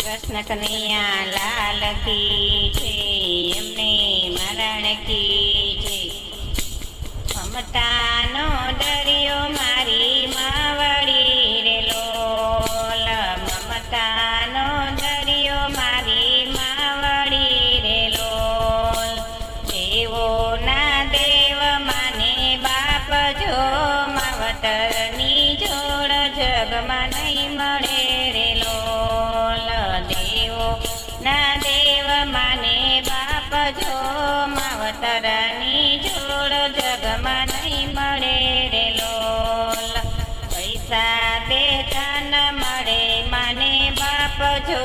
કૃષ્ણ કનૈયા લાલ કી છે, એમને મરણ કી છે. મમતાનો દરિયો મારી માવડી રે લોલ, મમતાનો દરિયો મારી માવડી રે લોલ. દેવોના દેવ માને બાપ જો, માવતરની જોડ જગમાં નહીં મળે રે લોલ. દેવોના દેવ માને બાપ જો, માવતરની જોડ જગમાં નહીં મળે રે લોલ. પૈસા દેતા ન મળે માને બાપ જો,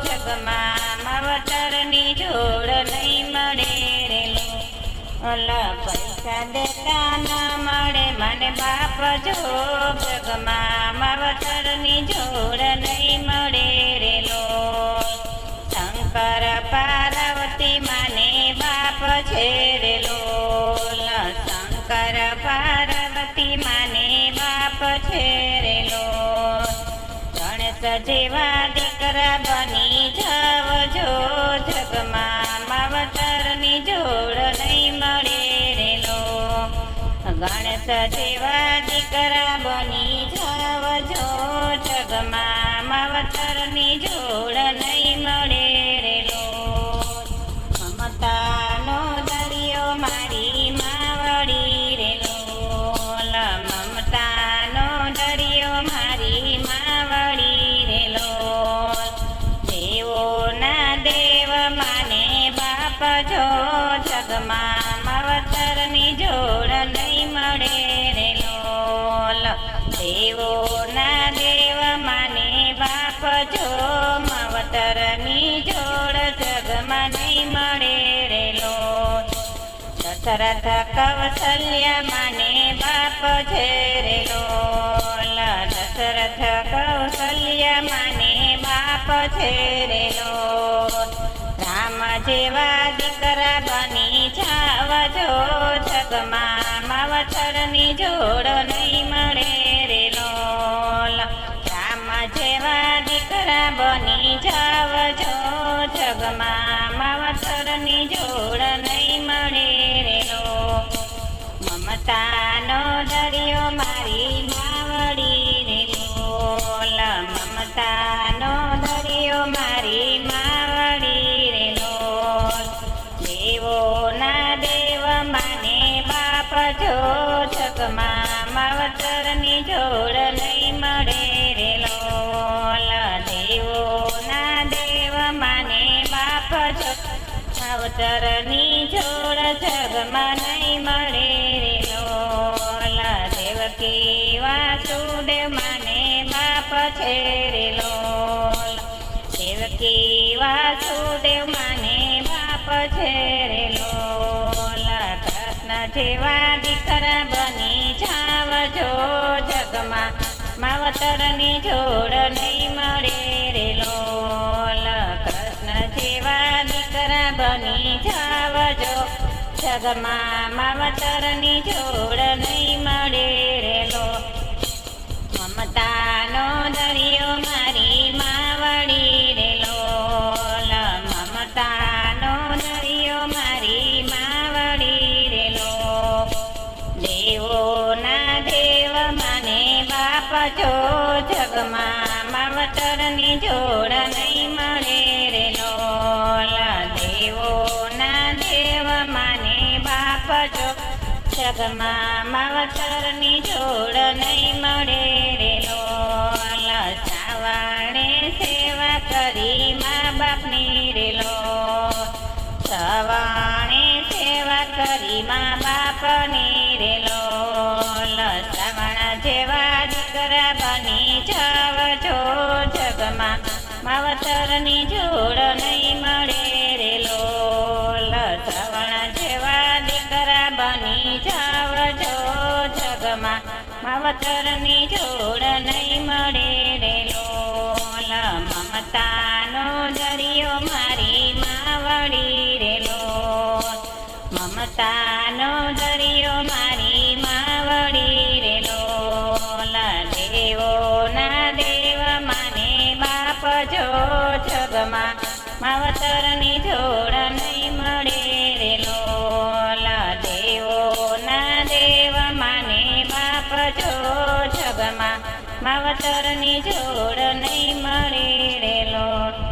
જગમાં માવતરની જોડ નહીં મળે રે લોલ. પૈસા દેતા ન મળે મને બાપ જો, જગમાં માવતરની જોડ નહીં મળે રે લોલ. શંકર પાર્વતી માને બાપ છે રે લોલ, શંકર પાર્વતી માને બાપ છે રે લોલ. ગણેશ જેવા દીકરા બની જાવજો, જગમાં માવતરની જોડ નહીં મળે રે લોલ. ગણેશ જેવા દીકરા બની જાવજો, જગમાં માવતરની જોડ નહીં મળે રે લોલ. મમતાનો દરિયો મારી માવડી રે લોલ, મમતાનો દરિયો મારી માવડી રે લોલ. દેવોના દેવ માને બાપ જો, જગમાં માવતરની જોડ નહીં મળે રે લોલ. દેવોના દેવ માને બાપ જો, માવતરની જોડ જગમાં નહીં મળે રે લોલ. દશરથ કૌશલ્ય માને બાપ છે રે લોલ, દશરથ કૌશલ્ય માને બાપ છે રે લોલ. રામ જેવા દીકરા બની જાવજો, જગમાં માવતરની જોડ નહીં મળે રે લોલ. રામ જેવા દીકરા બની જાવજો, જગમાં માવતરની જોડ નહીં મળે રે લોલ. મમતાનો દરિયો મારી માવડી રે લોલ, મમતાનો દરિયો મારી માવડી રે લોલ. દેવોના દેવ માને બાપ જો, જગમાં માવતરની જોડ નહીં મળે રે લોલ. દેવોના દેવ માને બાપ જો, માવતરની જોડ જગમાં નહીં મળે રે લોલ. દેવકી વાસુદેવ માને બાપ છે રે લોલ, દેવકી વાસુદેવ માને બાપ છે રે લોલ. કૃષ્ણ જેવા દીકરા બની જાવજો, જગમાં માવતરની જોડ નહીં મળે રે લોલ. કૃષ્ણ જેવા દીકરા બની જાવજો, જગમાં માવતરની જોડ નહીં મળે રે લોલ. મમતાનો દરિયો મારી માવડી રે લોલ, મમતાનો દરિયો મારી માવડી રે લોલ. દેવોના દેવ માને બાપ જો, જગમાં માવતરની જોડ નહીં મળે રે લોલ. દેવોના દેવ માને બાપ જો, જગમાં માવતરની જોડ નહીં મળે રે લોલ. સવારે સેવા કરી મા બાપની રે લોલ, સવારે સેવા કરી મા બાપની રે લોલ. શ્રવણ જેવા દીકરા બની જાવજો, જગમાં માવતરની જોડ નહીં મળે રે લોલ. શ્રવણ જેવા દીકરા બની જાવજો, જગમાં માવતરની જોડ નહીં મળે રે લોલ. મમતાનો દરિયો મારી માવડી રે લોલ, મમતાનો દરિયો મારી માવડી રે લોલ. દેવોના દેવ માને બાપ જો જગમાં માવતરની જોડ નહીં મળે રે લોલ દેવોના દેવ માને બાપ જો જગમાં માવતરની જોડ નહીં મળે રે લોલ